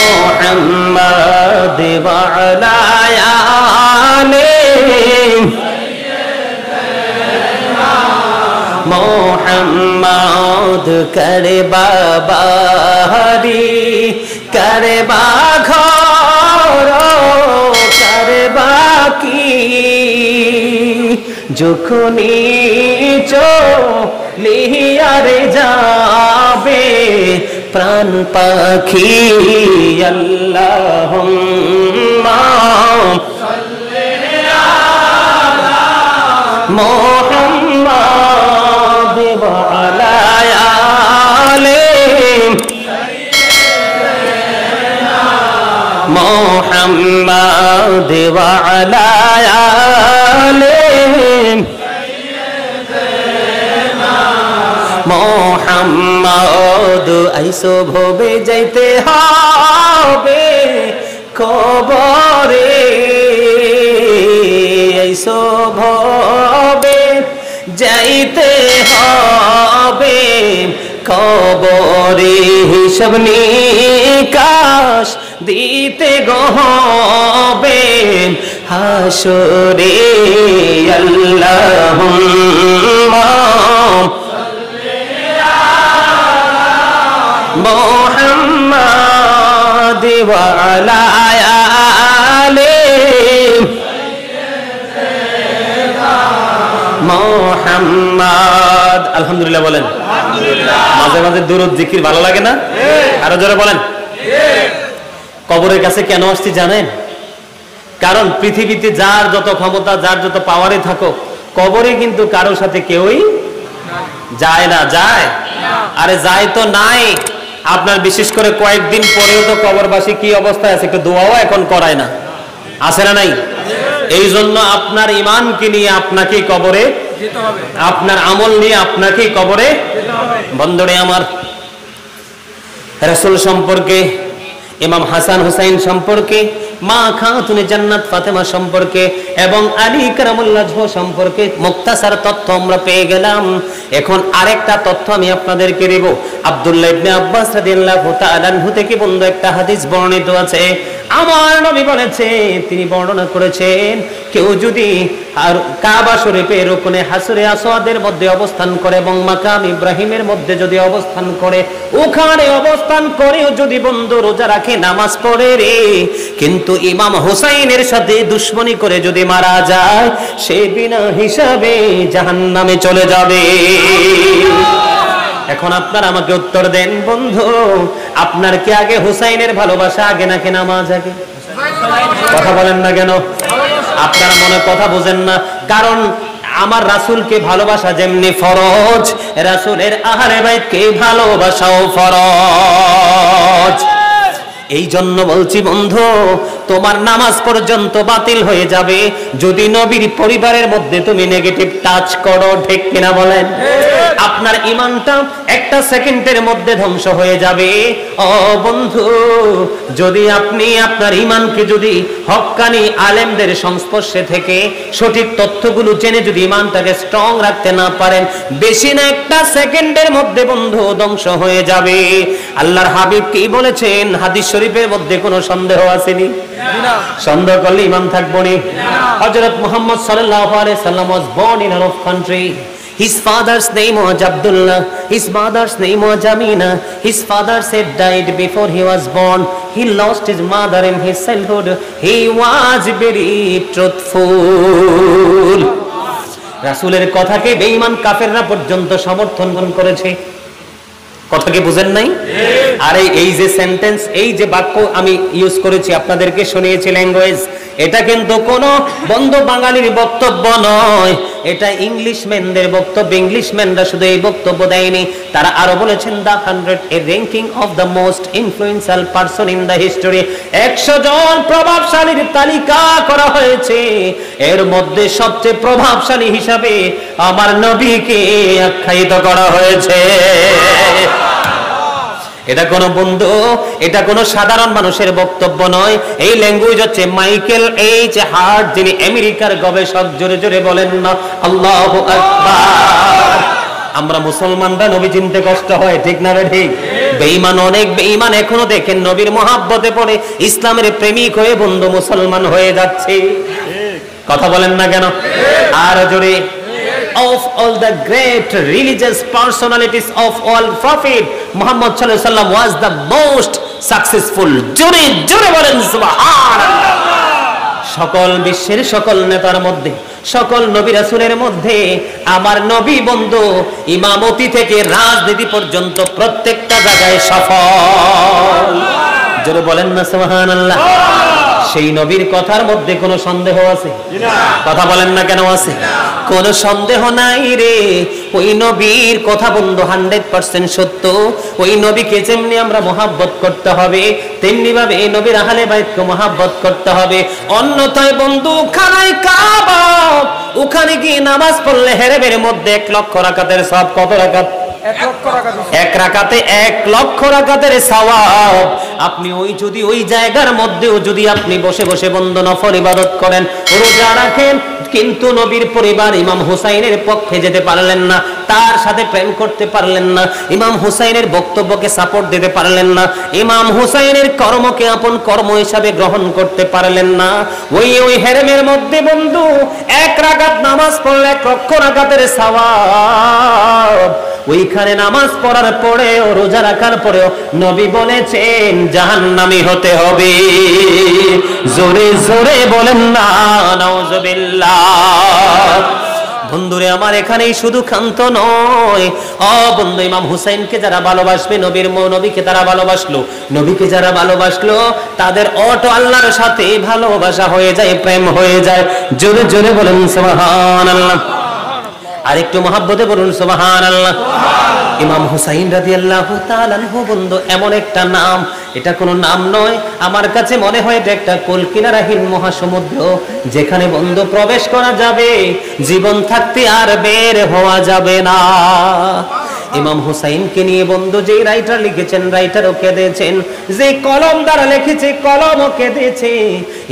মুহাম্মাদ ওয়া আলা আলি মুহাম্মাদ করবা বাড়ি করবা ঘর করবা কি যখনি চলিয়ারে যাবে প্রাণ পাখি আল্লাহুম্মা সাল্লি আলা মুহাম্মাদ ওয়া আলা আলি সাইয়্যিদিনা মুহাম্মাদ ওয়া আলা আলি মোহাম্মদ আইসো ভবে যাইতে হবে কবরে আইসো ভবে যাইতে হবে কবরে হিসাব নিকাশ দিতে হবে হাসরে আল্লাহুম্মা মুহাম্মাদ ওয়া আলা আলি মুহাম্মাদ আলহামদুলিল্লাহ বলেন আলহামদুলিল্লাহ মাঝে মাঝে দুরূদ জিকির ভালো লাগে না আরো জোরে বলেন কবরের কাছে কেন আসছি জানেন কারণ পৃথিবীতে যার যত ক্ষমতা যার যত পাওয়ারে থাকো কবরে কিন্তু কারোর সাথে কেউই যায় না যায় আরে যায় তো নাই আপনার বিশেষ করে কয়েকদিন পরেও তো কবরবাসী কি অবস্থায় আছে একটু দোয়াও এখন করায় না আছে না নাই এই জন্য আপনার ঈমানকে নিয়ে আপনাকে কবরে যেতে হবে আপনার আমল নিয়ে আপনাকে কবরে যেতে হবে বন্ধুরে আমার রাসূল সম্পর্কে ইমাম হাসান হুসাইন সম্পর্কে মা খাতুনে জান্নাত ফাতেমা সম্পর্কে এবং আলী কারামুল্লাহ সম্পর্কে মুক্তাসার তথ্য আমরা পেয়ে গেলাম এখন আরেকটা তথ্য আমি আপনাদেরকে দেব আব্দুল্লাহ ইবনে আব্বাস রাদিয়াল্লাহু তাআলা আনহু থেকে বন্ধু একটা হাদিস বর্ণিত আছে আমার নবী বলেছে তিনি বর্ণনা করেছেন কেউ যদি আর কাবা শরীফের রুকনে হাসরে আসওয়াদের মধ্যে অবস্থান করে এবং মাকাম ইব্রাহিমের মধ্যে যদি অবস্থান করে ওখানে অবস্থান করেও যদি বন্ধু রোজা রাখে নামাজ পড়ে রে কিন্তু ইমাম হুসাইনের সাথে দুশমনি করে যদি মারা যায় সে বিনা হিসাবে জাহান্নামে চলে যাবে এখন আপনারা আমাকে উত্তর দেন বন্ধু আপনার কি আগে হুসাইনের ভালোবাসা আগে নাকি নামাজ আগে কথা বলেন না কেন আপনারা মনে কথা বুঝেন না কারণ আমার রাসূলকে ভালোবাসা যেমনি ফরজ রাসূলের আহলে বাইতকে ভালোবাসাও ফরজ এই জন্য বলছি বন্ধু তোমার নামাজ পর্যন্ত বাতিল হয়ে যাবে যদি নবীর পরিবারের মধ্যে তুমি নেগেটিভ টাচ করো ঠিক কিনা বলেন আপনার ঈমানটা একটা সেকেন্ডের মধ্যে ধ্বংস হয়ে যাবে ও বন্ধু যদি আপনি আপনার ঈমানকে যদি হক্কানি আলেমদের সংস্পর্শে থেকে সঠিক তথ্যগুলো জেনে যদি ঈমানটাকে স্ট্রং রাখতে না পারেন বেশি না একটা সেকেন্ডের মধ্যে বন্ধু ধ্বংস হয়ে যাবে আল্লাহর হাবিব কি বলেছেন হাদিস শরীফের মধ্যে কোনো সন্দেহ আসেনি সন্দেহ করলে ঈমান থাকবে না হযরত মুহাম্মদ সাল্লাল্লাহু আলাইহি সাল্লাম was born in Arab country. His father's name was Abdullah, his mother's name was Amina. His father said died before he was born. He lost his mother in his childhood. He was very truthful. রাসূলের কথাকে বেঈমান কাফেররা পর্যন্ত সমর্থন করেছে কথা কি বুঝেন নাই আরে এই যে সেন্টেন্স এই যে বাক্য আমি ইউজ করেছি আপনাদেরকে শুনিয়েছি ল্যাঙ্গুয়েজ এটা কিন্তু কোনো বন্ধু বাঙালির বক্তব্য নয় এটা ইংলিশম্যানদের বক্তব্য ইংলিশম্যানরা শুধু এই বক্তব্য দেয়নি তারা আরো বলেছেন the 100 a ranking of the most influential person in the history 100 জন প্রভাবশালীর তালিকা করা হয়েছে এর মধ্যে সবচেয়ে প্রভাবশালী হিসাবে আমার নবীকে আখ্যায়িত করা হয়েছে এটা কোন বন্ধু এটা কোন সাধারণ মানুষের বক্তব্য নয় এই ল্যাঙ্গুয়েজ হচ্ছে মাইকেল এইচ হার্ট যিনি আমেরিকার গবেষক জোরে জোরে বলেন না আল্লাহু আকবার আমরা মুসলমানরা নবী চিনতে কষ্ট হয় ঠিক না রে ঠিক বেঈমান অনেক বেঈমান এখনো দেখেন নবীর মহব্বতে পড়ে ইসলামের প্রেমিক হয়ে বন্ধু মুসলমান হয়ে যাচ্ছে। কথা বলেন না কেন? আর জোরে, of all the great religious personalities of all prophet Muhammad sallallahu alaihi wasallam was the most successful. জোরে জোরে বলেন সুবহানাল্লাহ। সকল বিশ্বের সকল নেতার মধ্যে, সকল নবী রাসূলের মধ্যে আমার নবী বন্ধু ইমামতি থেকে রাজনীতি পর্যন্ত প্রত্যেকটা জায়গায় সফল। জোরে বলেন না সুবহানাল্লাহ। সেই নবীর কথার মধ্যে কোনো সন্দেহ আছে? কথা বলেন না কেন আছে? কোনো সন্দেহ নাই রে। ওই নবীর কথা বন্ধু 100% সত্য। ওই নবীকে যেমনি আমরা মহব্বত করতে হবে তেমনি ভাবে এই নবীর আহলে বাইতকে মহব্বত করতে হবে। অন্যথায় বন্ধু খানায় কাবা ওখানে গিয়ে নামাজ পড়লে হেরেবের মধ্যে 1 লক্ষ রাকাতের সওয়াব। কত রাকাত? 1 রাকাতে 1 লক্ষ রাকাতের সওয়াব। আপনি ওই জায়গার মধ্যেও যদি আপনি বসে বসে বন্ধু নফল ইবাদত করেন, রোজা রাখেন, কিন্তু নবীর পরিবার ইমাম হুসাইনের পক্ষে যেতে পারলেন না, তার সাথে প্রেম করতে পারলেন না, ইমাম হুসাইনের বক্তব্যকে সাপোর্ট দিতে পারলেন না, ইমাম হুসাইনের কর্মকে আপন কর্ম হিসাবে গ্রহণ করতে পারলেন না, ওই হেরেমের মধ্যে বন্ধু 1 রাকাত নামাজ পড়লে 1 লক্ষ রাকাতের সওয়াব। ওইখানে নামাজ পড়ার পরেও রোজা রাখার পরেও নবী বলেছেন জাহান্নামী হতে হবে। জোরে জোরে বলেন না নাউজুবিল্লাহ। বন্ধুরে আমার এখানেই শুধু ক্ষান্ত নয়, বন্ধু ইমাম হুসাইনকে যারা ভালোবাসবে, নবীকে তারা ভালোবাসলো, নবীকে যারা ভালোবাসলো তাদের অটো আল্লাহর সাথে ভালোবাসা হয়ে যায়, প্রেম হয়ে যায়। জোরে জোরে বলেন সুবহানাল্লাহ। আরেকটু মহব্বতে বলুন সুবহানাল্লাহ। ইমাম হুসাইন রাদিয়াল্লাহু তাআলা আনহু বন্ধু এমন একটা নাম, এটা কোনো নাম নয়, আমার কাছে মনে হয় এটা একটা কুলকিনারাহীন মহাসমুদ্র, যেখানে বন্ধু প্রবেশ করা যাবে, জীবন থাকতে আর বের হওয়া যাবে না। ইমাম হুসাইনকে নিয়ে বন্ধু যে রাইটার লিখেছেন, রাইটারও কেঁদেছেন, যে কলম দ্বারা লিখেছে কলমও কেঁদেছে।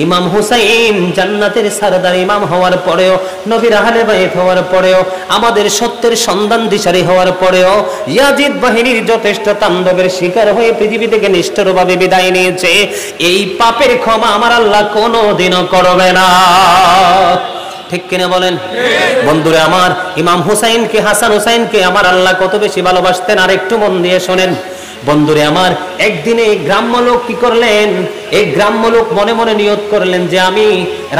ইমাম হুসাইন জান্নাতের সরদার ইমাম হওয়ার পরেও, নবীর আহলে বাইত হওয়ার পরেও, আমাদের সত্যের সন্ধান দিশারি হওয়ার পরেও ইয়াজিদ বাহিনীর যথেষ্ট তাণ্ডবের শিকার হয়ে পৃথিবী থেকে নিষ্ঠুরভাবে বিদায় নিয়েছে। এই পাপের ক্ষমা আমার আল্লাহ কোনোদিনও করবে না। ঠিক কিনা বলেন? বন্ধুরা আমার, ইমাম হুসাইনকে, হাসান হুসাইনকে আমার আল্লাহ কত বেশি ভালোবাসতেন আর একটু মন দিয়ে শোনেন। বন্ধুরে আমার, একদিনে গ্রাম্য লোক কি করলেন? এই গ্রাম্য লোক মনে মনে নিয়ত করলেন যে আমি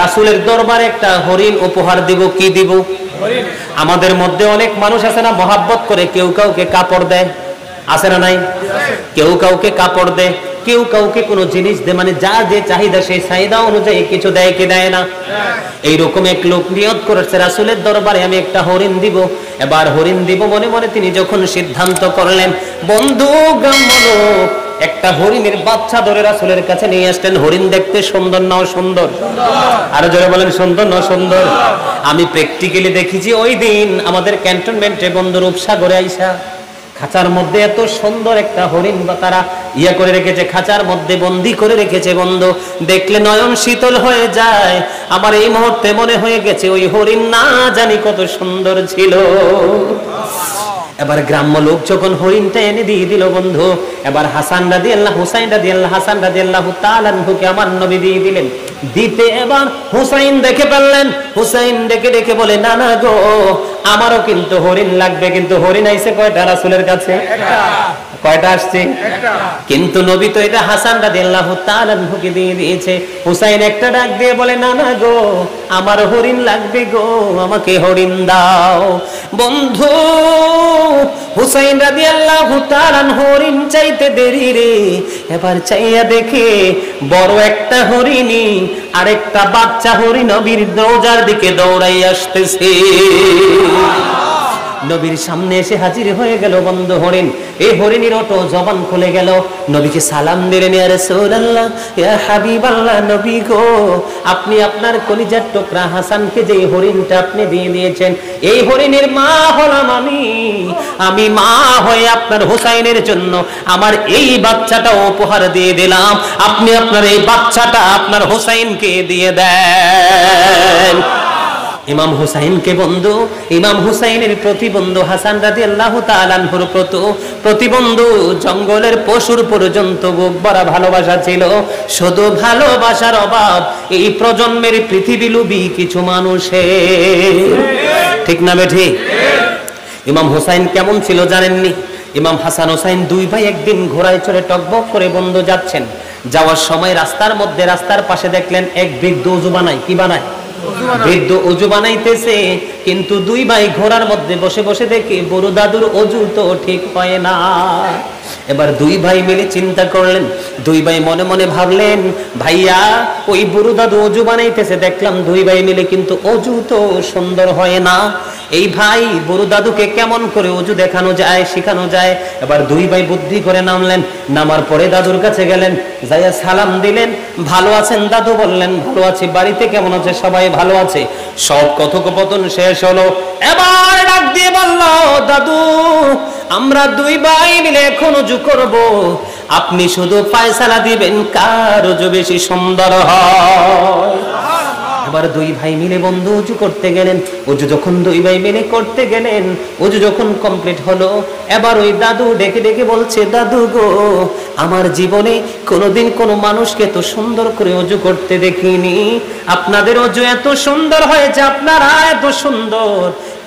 রাসূলের দরবারে একটা হরিণ উপহার দিব। কি দিব? আমাদের মধ্যে অনেক মানুষ আছে না, মহাব্বত করে, কেউ কাউকে কাপড় দেয়, আছে না নাই? কেউ কাউকে কাপড় দেয়, কেউ কাউকে কোনো জিনিস দেয়, মানে যা যে চাহিদা সেই চাহিদা অনুযায়ী কিছু দেয় কি দেয় না? এইরকম এক লোক নিয়ত করেছে রাসূলের দরবারে আমি একটা হরিণ দিব। এবার হরিণ দিব মনে মনে তিনি যখন সিদ্ধান্ত করলেন, বন্ধু গ্রাম্য লোক একটা হরিণের বাচ্চা ধরে রাসূলের কাছে নিয়ে আসলেন। হরিণ দেখতে সুন্দর না সুন্দর? আরো জোরে বলেন, সুন্দর না সুন্দর? আমি প্র্যাকটিক্যালি দেখেছি ওই দিন আমাদের ক্যান্টনমেন্টে বন্ধু রূপসাগরে আইসা খাঁচার মধ্যে এত সুন্দর একটা হরিণ বা তারা ইয়া করে রেখেছে, খাঁচার মধ্যে বন্দি করে রেখেছে। বন্ধু দেখলে নয়ন শীতল হয়ে যায়। আমার এই মুহূর্তে মনে হয়ে গেছে ওই হরিণ না জানি কত সুন্দর ছিল। এবার গ্রাম্য লোক যখন হরিণটা এনে দিয়ে দিল বন্ধু, এবার হাসান রাদিয়াল্লাহু, হুসাইন রাদিয়াল্লাহু, হাসান রাদিয়াল্লাহু তাআলা আনহুকে আমার নবী দিয়ে দিলেন। দিতে এবার হুসাইন দেখে ফেললেন, হুসাইন ডেকে ডেকে বলে, না না গো, আমারও কিন্তু হরিণ লাগবে। কিন্তু হরিণ আইছে কয়টা রাসূলের কাছে? কয়টা আসছে? কিন্তু নবী তো এটা হাসান রাদিয়াল্লাহু তাআলা আনহুকে দিয়ে দিয়েছে। হুসাইন একটা ডাক দিয়ে বলে, না না গো, আমার হরিণ লাগবে গো, আমাকে হরিণ দাও। বন্ধু হুসাইন রাদিয়াল্লাহু তাআলা হরিণ চাইতে দেরি রে, এবার চাইয়া দেখে বড় একটা হরিণী আরেকটা বাচ্চা হরিণ নবীর রওজার দিকে দৌড়াই আসতেছে। নবীর সামনে এসে হাজির হয়ে গেল বন্ধু হরিণ। এই হরিণীর ওটো জবান খুলে গেল, নবীকে সালাম দিলেন, ইয়া রাসূলুল্লাহ, ইয়া হাবিবাল্লাহ, নবী গো, আপনি আপনার কলিজার টুকরা হাসানকে যে হরিণটা আপনি দিয়ে দিয়েছেন, এই হরিণের মা হলাম আমি মা হয়ে আপনার হুসাইনের জন্য আমার এই বাচ্চাটা উপহার দিয়ে দিলাম। আপনি আপনার এই বাচ্চাটা আপনার হুসাইনকে দিয়ে দেন। ইমাম হুসাইনকে বন্ধু, ইমাম হুসাইনের প্রতিবন্ধু হাসান রাদিয়াল্লাহু তাআলা আনহুর প্রতিবন্ধু জঙ্গলের পশুর পর্যন্ত বুক ভরা ভালোবাসা ছিল। শুধু ভালোবাসার অভাব এই প্রজন্মের পৃথিবী লোভী কিছু মানুষের, ঠিক না বেঠি? ইমাম হুসাইন কেমন ছিল জানেননি? ইমাম হাসান হুসাইন দুই ভাই একদিন ঘোড়ায় চড়ে টকবক করে বন্ধু যাচ্ছেন। যাওয়ার সময় রাস্তার মধ্যে রাস্তার পাশে দেখলেন এক বৃদ্ধ ওযু বানায়। কি বানায়? বৃদ্ধ ওযু বানাইতেছে। কিন্তু দুই ভাই ঘোড়ার মধ্যে বসে বসে দেখে বড় দাদুর ওযু তো ঠিক হয় না। এবার দুই ভাই মিলে চিন্তা করলেন, দুই ভাই মনে মনে ভাবলেন, ভাইয়া ওই বুড়ো দাদু ওযু বানাইতেছে দেখলাম দুই ভাই মিলে, কিন্তু ওযু তো সুন্দর হয় না। এই ভাই বুড়ো দাদুকে কেমন করে ওযু দেখানো যায়, শেখানো যায়। এবার দুই ভাই বুদ্ধি করে নামলেন। নামার পরে দাদুর কাছে গেলেন, যাইয়া সালাম দিলেন। ভালো আছেন দাদু? বললেন ভালো আছি। বাড়িতে কেমন আছে? সবাই ভালো আছে। সব কথোপকথন শেষ হলো। এবার ডাক দিয়ে বলল, দাদু আমরা দুই ভাই মিলে এখন ওযু করব, আপনি শুধু ফয়সালা দিবেন কার ওযু বেশি সুন্দর হয়। এবার দুই ভাই মিলে বন্ধু ওযু করতে গেলেন। ওযু যখন দুই ভাই মিলে করতে গেলেন, ওযু যখন কমপ্লিট হলো, এবার ওই দাদু ডেকে ডেকে বলছে, দাদু গো আমার জীবনে কোনোদিন কোনো মানুষকে এত সুন্দর করে ওযু করতে দেখিনি। আপনাদের ওযু এত সুন্দর হয়েছে, আপনারা এত সুন্দর,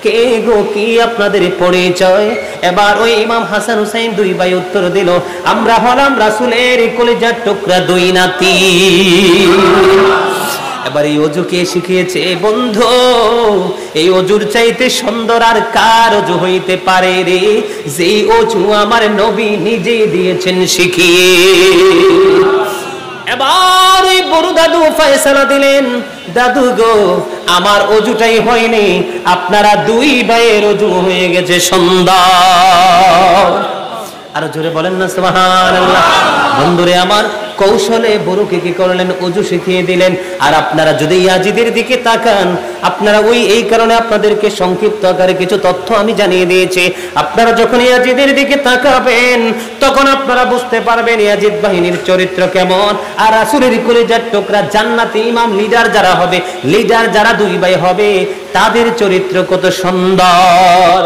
কে গো কি আপনাদের পরিচয়? এবার ওই ইমাম হাসান হুসাইন দুই ভাই উত্তর দিল, আমরা হলাম রাসূলের কলিজার টুকরা দুই নাতি। এবার এই ওযু কে শিখিয়েছে? বন্ধু এই ওযুর চাইতে সুন্দর আর কার ওযু হইতে পারে রে? যেই ওযু আমার নবী নিজেই দিয়েছেন শিখিয়ে। এবার ওই বড় দাদু ফয়সালা দিলেন, দাদু গো আমার ওযুটাই হয়নি, আপনারা দুই ভাইয়ের ওযু হয়ে গেছে সুন্দর। আরো জোরে বলেন না সুবহানাল্লাহ। বন্ধুরে আমার, কৌশলে বড়কে কি করলেন? ওযু শিখিয়ে দিলেন। আর আপনারা যদি ইয়াজিদের দিকে তাকান, আপনারা এই কারণে আপনাদেরকে সংক্ষিপ্ত আকারে কিছু তথ্য আমি জানিয়ে দিয়েছি। আপনারা যখন ইয়াজিদের দিকে তাকাবেন তখন আপনারা বুঝতে পারবেন ইয়াজিদ বাহিনীর চরিত্র কেমন। আর রাসূলের কলিজার টুকরা জান্নাতি ইমাম লিডার যারা হবে, লিডার যারা দুই ভাই হবে, তাদের চরিত্র কত সুন্দর।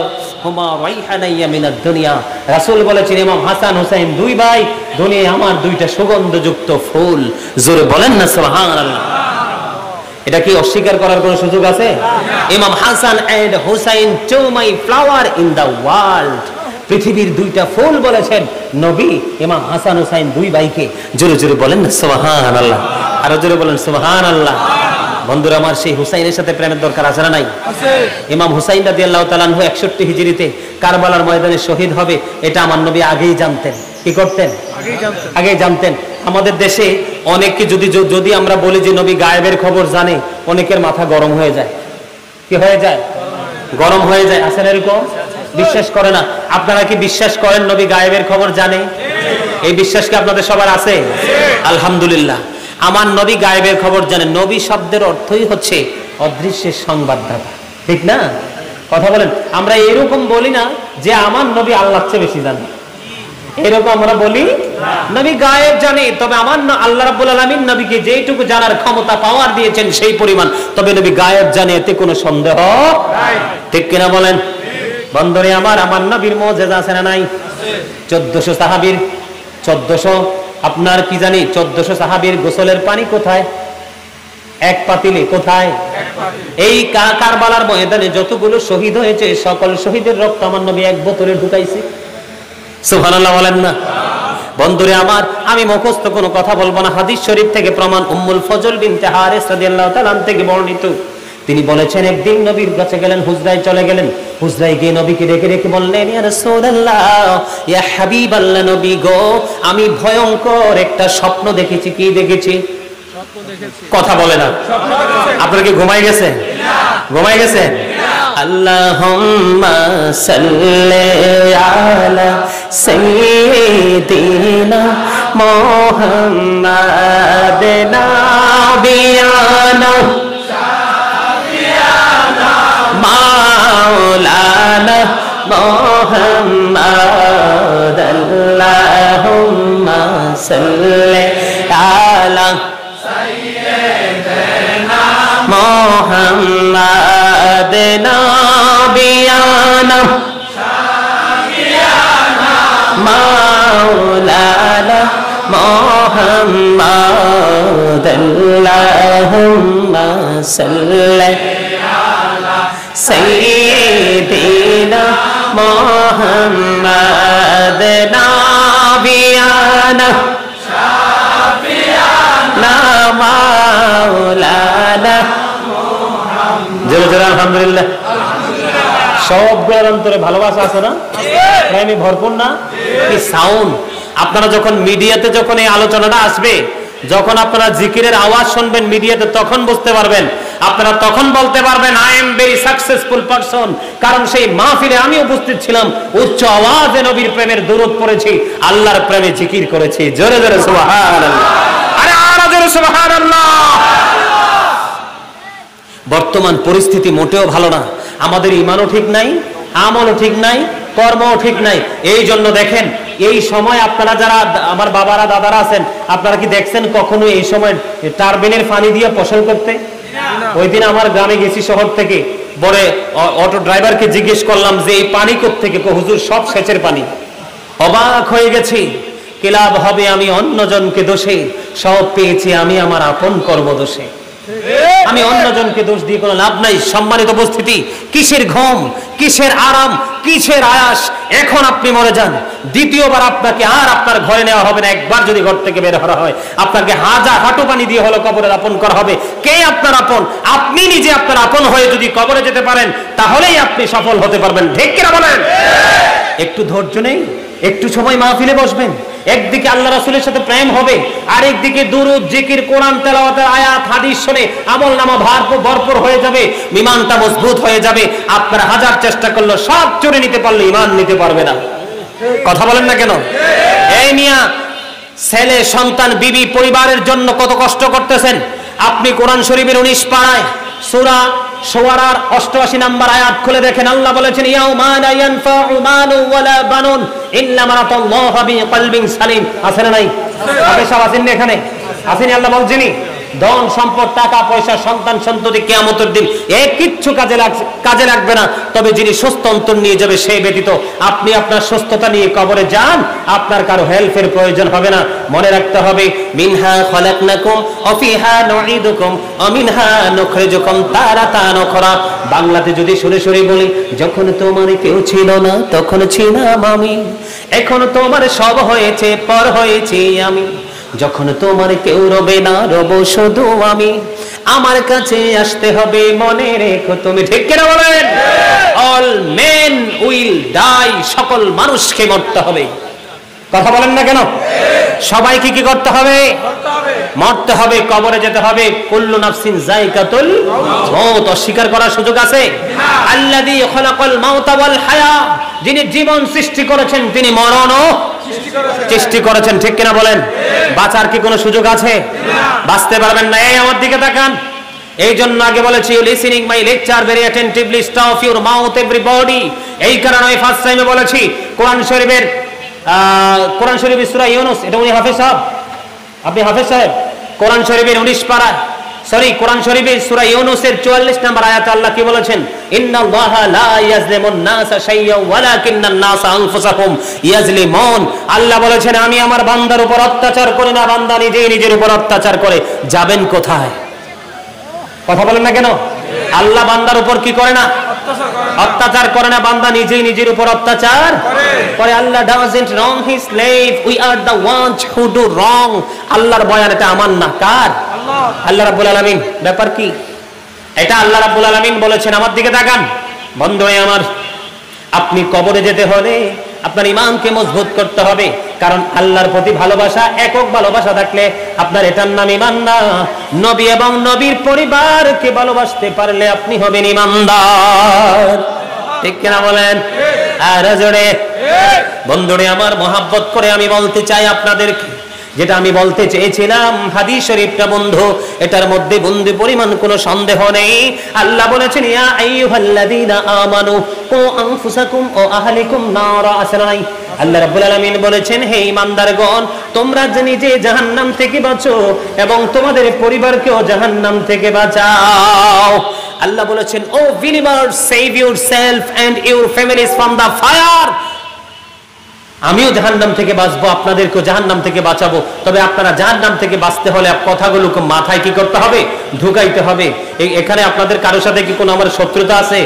হুমা রাইহানাইয়া মিনাদ দুনিয়া, রাসূল বলেছেন ইমাম হাসান হুসাইন দুই ভাই দুনিয়ায় আমার দুইটা সুগন্ধযুক্ত ফুল। জোরে বলেন না সুবহানাল্লাহ। এটা কি অস্বীকার করার কোনো সুযোগ আছে? Imam Hasan and Husain to my flower in the world, পৃথিবীর দুইটা ফুল বলেছেন নবী ইমাম হাসান হুসাইন দুই ভাইকে। জোরে জোরে বলেন না সুবহানাল্লাহ। আরো জোরে বলেন সুবহানাল্লাহ। বন্ধুরা আমার, সেই হুসাইনের সাথে প্রেমের দরকার আছে না নাই? ইমাম হুসাইন রাদিয়াল্লাহু তাআলা আনহু 61 হিজরিতে কারবালার ময়দানে শহীদ হবে, এটা আমার নবী আগেই জানতেন। কি করতেন? আগেই জানতেন। আমাদের দেশে অনেককে যদি আমরা বলি যে নবী গায়েবের খবর জানে, অনেকের মাথা গরম হয়ে যায়। কি হয়ে যায়? গরম হয়ে যায়। আসেন এরকম বিশ্বাস করে না। আপনারা কি বিশ্বাস করেন নবী গায়েবের খবর জানে? এই বিশ্বাস কি আপনাদের সবার আছে? আলহামদুলিল্লাহ। আমার নবী গায়েবের খবর জানেন। নবী শব্দের অর্থই হচ্ছে অদৃশ্যের সংবাদদাতা, ঠিক না? কথা বলেন। আমরা এরকম বলি না যে আমার নবী আল্লাহর চেয়ে বেশি জানে, এরকম আমরা বলি। নবী গায়েব জানে, তবে আমার আল্লাহ রাব্বুল আলামিন নবীকে যেইটুকু জানার ক্ষমতা পাওয়ার দিয়েছেন সেই পরিমাণ, তবে নবী গায়েব জানে, এতে কোনো সন্দেহ নাই, ঠিক কিনা বলেন? বন্ধুরে আমার নবীর মুজিজা আছে না নাই? 1400 সাহাবীর 1400 আপনার কি জানি 1400 সাহাবীর গোসলের পানি কোথায়? এক পাতিলে। কোথায়? এই কারবালার ময়দানে যতগুলো শহীদ হয়েছে সকল শহীদের রক্ত আমার নবী এক বোতলে ঢুকাইছে। সুবহানাল্লাহ বলেন না। বন্ধুরে আমার, আমি মুখস্থ কোনো কথা বলবো না, হাদিস শরীফ থেকে প্রমাণ। উম্মুল ফজল বিনতে হারিস রাদিয়াল্লাহু তাআলা থেকে বর্ণিত। তিনি বলেছেন একদিন নবীর কাছে গেলেন, হুজরায় চলে গেলেন। হুজরায় গিয়ে নবীকে ডেকে ডেকে বললেন, ইয়া রাসূলুল্লাহ, ইয়া হাবিবাল্লাহ, নবী গো আমি ভয়ঙ্কর একটা স্বপ্ন দেখেছি। কি দেখেছি? কথা বলে না। আপনারা কি ঘুমাই গেছেন? ঘুমাই গেছেন? আল্লাহুম্মা সাল্লি আলা সাইয়্যিদিনা মুহাম্মাদ নাবিয়ানা মাওলানা মুহাম্মাদ আল্লাহুম্মা সাল্লি আলা সাইয়্যিদিনা মুহাম্মাদ নাবিয়ানা মাওলানা মুহাম্মাদ আল্লাহুম্মা সাল্লি আলা সাইয়্যিদিনা মুহাম্মাদ নাবিয়ানা শাফিয়ানা মাওলানা মুহাম্মাদ। জোরে জোরে আলহামদুলিল্লাহ। সবগুলোর অন্তরে ভালোবাসা আছে না? প্রেমে ভরপুর না? কি সাউন্ড! আপনারা যখন মিডিয়াতে যখন এই আলোচনাটা আসবে, যখন আপনারা জিকিরের আওয়াজ শুনবেন মিডিয়াতে, তখন বুঝতে পারবেন, আপনারা তখন বলতে পারবেন I am very successful person. কারণ সেই মাহফিলে আমি উপস্থিত ছিলাম, উচ্চ আওয়াজে নবীর প্রেমের দরুদ পড়েছি, আল্লাহর প্রেমে জিকির করেছি। জোরে জোরে সুবহানাল্লাহ। আরে আরো জোরে সুবহানাল্লাহ। বর্তমান পরিস্থিতি মোটেও ভালো না। আমাদের ঈমানও ঠিক নাই, আমলও ঠিক নাই, কর্মও ঠিক নাই। এই জন্য দেখেন, এই সময় আপনারা যারা আমার বাবারা দাদারা আছেন, আপনারা কি দেখছেন কখনো এই সময় টারবিনের পানি দিয়ে ফসল করতে? ওই দিন আমার গ্রামে গেছি শহর থেকে, পরে অটো ড্রাইভারকে জিজ্ঞেস করলাম যে এই পানি কোত্থেকে? হুজুর সব সেচের পানি। অবাক হয়ে গেছি। কি লাভ হবে আমি অন্যজনকে দোষে, সব পেয়েছি আমি আমার আপন কর্মদোষে। আমি অন্যজনকে দোষ দিয়ে কোনো লাভ নাই। সম্মানিত উপস্থিতি, কিসের ঘুম, কিসের আরাম, কিসের আয়াস? এখন আপনি মরে যান, দ্বিতীয়বার আপনাকে আর আপনার ঘরে নেওয়া হবে না। একবার যদি ঘর থেকে বের করা হয়, আপনাকে হাঁটু পানি দিয়ে হলো কবরে আপন করা হবে। কে আপনার আপন? আপনি নিজে আপনার আপন হয়ে যদি কবরে যেতে পারেন, তাহলেই আপনি সফল হতে পারবেন। ঠিক কিনা বলেন? একটু ধৈর্য নেই, একটু সময় মাহফিলে বসবেন। একদিকে আল্লাহ রাসূলের সাথে প্রেম হবে, আর একদিকে দুরূদ, জিকির, কোরআন তেলাওয়াতের আয়াত হাদিস শুনে আমলনামা ভরপুর হয়ে যাবে, ঈমানটা মজবুত হয়ে যাবে। আপনারা হাজার চেষ্টা করলে সব চুরি নিতে পারলে ঈমান নিতে পারবে না। কথা বলেন না কেন? এই মিয়া, ছেলে সন্তান বিবি পরিবারের জন্য কত কষ্ট করতেছেন। আপনি কোরআন শরীফের 19 পারায় সূরা শুআরার 88 নম্বর আয়াত খুলে দেখেন। আল্লাহ বলেছেন ইয়াউমা লা ইয়ানফাউ মালু ওয়ালা বানুন ইল্লা মান আতাল্লাহু বিকলবিন সালিম। আছে না নাই? আপনি সব আছেন না এখানে? আছেন? আল্লাহ বলছেনই ধন সম্পদ, টাকা পয়সা, সন্তান সন্ততি কিয়ামতের দিন কিচ্ছু কাজে লাগবে না, তবে যিনি সুস্থ অন্তর নিয়ে যাবে সেই ব্যতীত। আপনি আপনার সুস্থতা নিয়ে কবরে যান, আপনার কারো হেল্পের প্রয়োজন হবে না। মনে রাখতে হবে মিনহা খলাকনাকুম ওয়া ফিহা নুঈদুকুম ওয়া মিনহা নুখরিজুকুম তারাতান উখরা। বাংলাতে যদি সুরে সুরে বলি, যখন তোমার কেউ ছিল না তখন ছিলাম আমি, এখন তোমার সব হয়েছে পর হয়েছি আমি, যখন তোমার কেউ রবে না রব শুধু আমি, আমার কাছে আসতে হবে মনে রেখো তুমি। ঠিক কিনা বলেন? All men will die. সকল মানুষকে মরতে হবে। কথা বলেন না কেন? সবাইকে কি করতে হবে? মরতে হবে, কবরে যেতে হবে। কুল্লু নাফসিন যায়কাতুল মউত। অস্বীকার করার সুযোগ আছে? আল্লাযী খালাকাল মাউতা ওয়াল হায়া। যিনি জীবন সৃষ্টি করেছেন তিনি মরণও সৃষ্টি করেছেন। ঠিক কিনা বলেন? বাঁচার কি কোনো সুযোগ আছে? বাঁচতে পারবেন না। এই আমার দিকে তাকান। এই জন্য আগে বলেছি you listening my lecture very attentively, stop your mouth everybody. এই কারণে আমি ফার্স্ট টাইমে বলেছি কোরআন শরীফের সূরা ইউনূস। এটা উনি হাফেজ সাহেব, আপনি হাফেজ সাহেব। কোরআন শরীফের 19 পারা, কোরআন শরীফের সূরা ইউনূসের 44 নম্বর আয়াতে আল্লাহ কি বলেছেন? ইন্নাল্লাহা লা ইয়াজলিমুন নাসা শাইয়্যান ওয়ালাকিন্নান নাসা আনফুসাহুম ইয়াজলিমুন। আল্লাহ বলেছেন আমি আমার বান্দার উপর অত্যাচার করি না, বান্দা নিজেই নিজের উপর অত্যাচার করে। যাবেন কোথায়? কথা বলেন না কেন? আল্লাহ বান্দার উপর কি করে না? অত্যাচার করে না, বান্দা নিজেই নিজের উপর অত্যাচার করে। আল্লাহ doesn't wrong his slave, we are the ones who do wrong। আল্লাহর বয়ান এটা আমার না, কার? আল্লাহ রাব্বুল আলামিন। ব্যাপার কি? এটা আল্লাহ রাব্বুল আলামিন বলেছেন। আমার দিকে তাকান বন্ধুরা আমার, আপনি কবরে যেতে হলে আপনার ঈমানকে মজবুত করতে হবে। কারণ আল্লাহর প্রতি ভালোবাসা, একক ভালোবাসা থাকলে আপনার এটার নাম ঈমান না। নবী এবং নবীর পরিবারকে ভালোবাসতে পারলে আপনি হবেন ঈমানদার। ঠিক কিনা বলেন? আর জোরে বন্ধুরে আমার, মহাব্বত করে আমি বলতে চাই আপনাদেরকে, যেটা আমি বলতে চেয়েছিলাম হাদিস শরীফটা বন্ধু, এটার মধ্যে বন্ধু পরিমাণ কোনো সন্দেহ নেই। আল্লাহ বলেছেন ইয়া আইয়ুহাল্লাযীনা আমানু কু আনফুসাকুম ওয়া আহলিকুম নারা। আসরাই আল্লাহ রাব্বুল আলামিন বলেছেন হে ঈমানদারগণ, তোমরা নিজে জাহান্নাম থেকে বাঁচো এবং তোমাদের পরিবারকেও জাহান্নাম থেকে বাঁচাও। আল্লাহ বলেছেন, O believers, save yourself and your families from the fire. আমিও জাহান্নাম থেকে বাঁচবো, আপনাদেরকেও জাহান্নাম থেকে বাঁচাবো। তবে আপনারা জাহান্নাম থেকে বাঁচতে হলে কথাগুলোকে মাথায় কি করতে হবে? ঢুকাইতে হবে। এখানে আপনাদের কারোর সাথে কি কোনো আমার শত্রুতা আছে?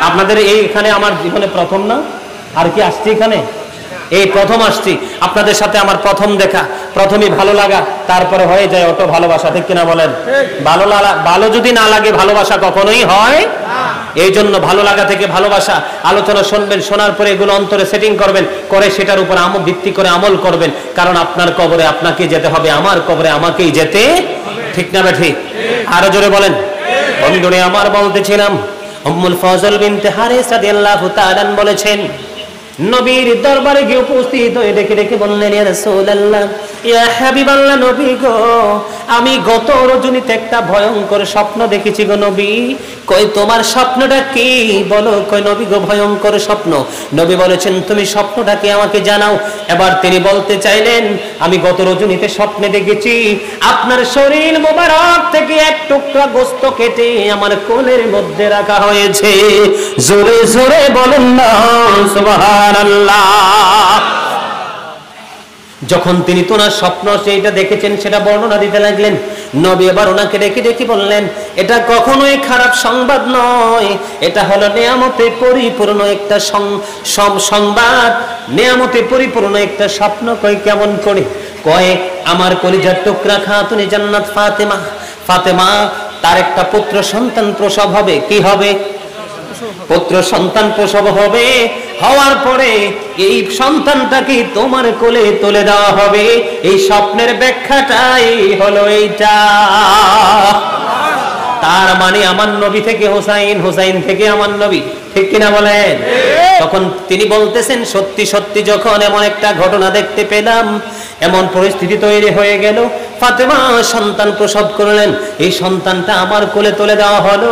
আপনাদের এখানে আমার জীবনে প্রথম না, আর কি আসছি এখানে? এই প্রথম আসছি আপনাদের সাথে, আমার প্রথম দেখা, প্রথমে ভালো লাগা, তারপরে হয়ে যায় অটো ভালোবাসা, ঠিক কিনা বলেন? ভালো যদি না লাগে ভালোবাসা কখনোই হয়। এই জন্য ভালো লাগা থেকে ভালোবাসা, আলোচনা শুনবেন, শোনার পরে এগুলো অন্তরে সেটিং করবেন, করে সেটার উপর ভিত্তি করে আমল করবেন। কারণ আপনার কবরে আপনাকে যেতে হবে, আমার কবরে আমাকেই যেতে, ঠিক না ঠিক? আরো জোরে বলেন। বন্ধুরে আমার বলতেছিলাম, উম্মুল ফজল বিনতে হারিস রাদিয়াল্লাহু তাআলা বলেছেন, নবীর দরবারে গিয়ে উপস্থিত হয়ে ডেকে ডেকে বললেন, ইয়া রাসূলুল্লাহ, ইয়া হাবিবাল্লাহ, নবী গো, আমি গত রজনীতে একটা ভয়ঙ্কর স্বপ্ন দেখেছি গো নবী। কই তোমার স্বপ্নটা কি? বলো। কই নবী গো, ভয়ঙ্কর স্বপ্ন। নবী বলেছেন, তুমি স্বপ্নটা কি আমাকে জানাও। এবার তিনি বলতে চাইলেন, আমি গত রজনীতে স্বপ্নে দেখেছি আপনার শরীর মোবারক থেকে এক টুকরা গোশত কেটে আমার কোলের মধ্যে রাখা হয়েছে। জোরে জোরে বলেন না সুবহানাল্লাহ। যখন তিনি তোনার স্বপ্ন সেইটা দেখেছেন সেটা বর্ণনা দিতে লাগলেন, নবী এবার ওনাকে ডেকে ডেকে বললেন, এটা কখনোই খারাপ সংবাদ নয়, এটা হলো নেয়ামতে পরিপূর্ণ একটা সংবাদ, নেয়ামতে পরিপূর্ণ একটা স্বপ্ন। কই কেমন করে? কয়, আমার কলিজার টুকরা খাতুনে জান্নাত ফাতেমা তার একটা পুত্র সন্তান প্রসব হবে। কি হবে? পুত্র সন্তান প্রসব হবে। হওয়ার পরে এই সন্তানটাকে তোমার কোলে তুলে দেওয়া হবে। এই স্বপ্নের ব্যাখ্যাটাই হলো এইটা। তার মানে আমার নবী থেকে হোসাইন, হোসাইন থেকে আমার নবী, ঠিক কিনা বলেন? তখন তিনি বলতেছেন, সত্যি সত্যি যখন এমন একটা ঘটনা দেখতে পেলাম, এমন পরিস্থিতি তৈরি হয়ে গেল, ফাতেমা সন্তান প্রসব করলেন, এই সন্তানটা আমার কোলে তুলে দেওয়া হলো।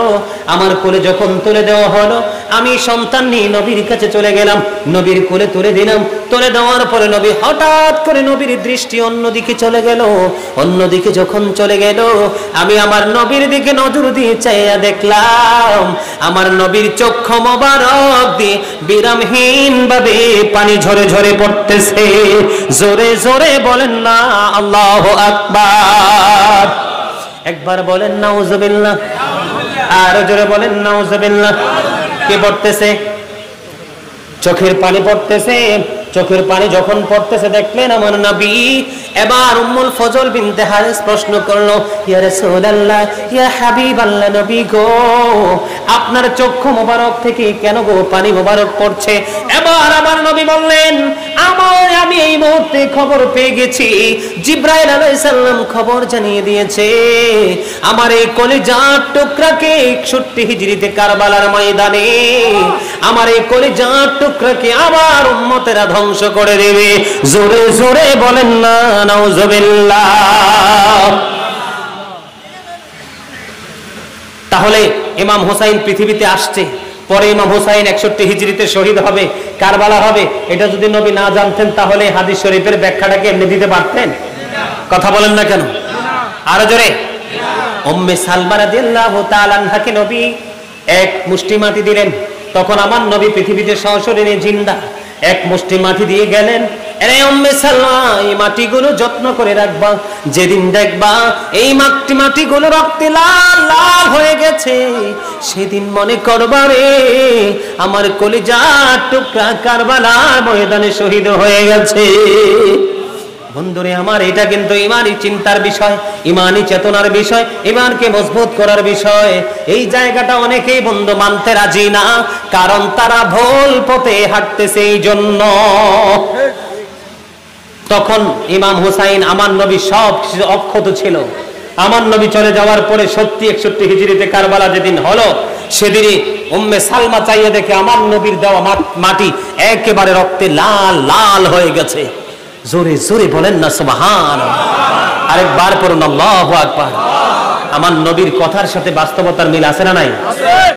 আমার কোলে যখন তুলে দেওয়া হলো, আমি সন্তান নিয়ে নবীর কাছে চলে গেলাম, নবীর কোলে তুলে দিলাম। তুলে দেওয়ার পরে নবী হঠাৎ করে নবীর দৃষ্টি অন্যদিকে চলে গেল। অন্যদিকে যখন চলে গেল, আমি আমার নবীর দিকে নজর দিয়ে চাইয়া দেখলাম, আমার নবীর চক্ষু মোবারক দিয়ে বিরামহীন ভাবে পানি ঝরে ঝরে পড়তেছে। জোরে জোরে বলেন না আল্লাহু আকবার। একবার বলেন নাউজুবিল্লাহ, আর জোরে বলেন নাউজুবিল্লাহ। কি পড়তেছে? চোখের পানি পড়তেছে। চোখের পানি যখন পড়তেছে দেখলেন আমার নবী। এবার উম্মুল ফজল বিনতে হারিস প্রশ্ন করলো, ইয়া রাসূলুল্লাহ, ইয়া হাবিবাল্লাহ, নবী গো, আপনার চক্ষু মোবারক থেকে কেন গো পানি মোবারক পড়ছে? এবার আমার নবী বললেন, আমি এই মুহূর্তে খবর পেয়ে গেছি, জিবরাইল আলাইহিস সালাম খবর জানিয়ে দিয়েছে, আমার এই কলিজার টুকরাকে 61 হিজরিতে কারবালার ময়দানে আমার এই কলিজার টুকরাকে আমার উম্মতেরা ধ্বংস করে দেবে। জোরে জোরে বলেন না নাউজুবিল্লাহ। তাহলে ইমাম হোসাইন পৃথিবীতে আসছে, পরে ইমাম হোসাইন 61 হিজরিতে শহীদ হবে, কারবালা হবে। এটা যদি নবী না জানতেন তাহলে হাদিস শরীফের ব্যাখ্যাটাকে এমনি দিতে পারতেন? কথা বলেন না কেন? আরো জোরে। উম্মে সালমা রাদিয়াল্লাহু তাআলা আনহাকে নবী এক মুষ্টি মাটি দিলেন। তখন আমার নবী পৃথিবীতে সশরীরে জিন্দা। এক মুষ্টি মাটি দিয়ে গেলেন, আরে উম্মে সালমা, এই মাটিগুলো যত্ন করে রাখবা, যেদিন দেখবা এই মাটিগুলো রক্তে লাল লাল হয়ে গেছে, সেদিন মনে করবা রে আমার কলিজার টুকরা কারবালার ময়দানে শহীদ হয়ে গেছে। বন্ধুরে আমার, এটা কিন্তু ইমানি চিন্তার বিষয়, ইমানি চেতনার বিষয়, ইমানকে মজবুত করার বিষয়। এই জায়গাটা অনেকেই বন্ধু মানতে রাজি না, কারণ তারা ভুল পথে হাঁটতেছে। এই জন্য তখন ইমাম হুসাইন, আমার নবী সব কিছু অক্ষত ছিল। আমার নবী চলে যাওয়ার পরে সত্যি 61 হিজরিতে কারবালা যেদিন হলো, সেদিনই উম্মে সালমা চাইয়ে দেখে আমার নবীর দেওয়া মাটি একেবারে রক্তে লাল লাল হয়ে গেছে। জোরে জোরে বলেন না সুবহানাল্লাহ। আরেকবার পড়ুন আল্লাহু আকবার। আমার নবীর কথার সাথে বাস্তবতার মিল আছে না নাই?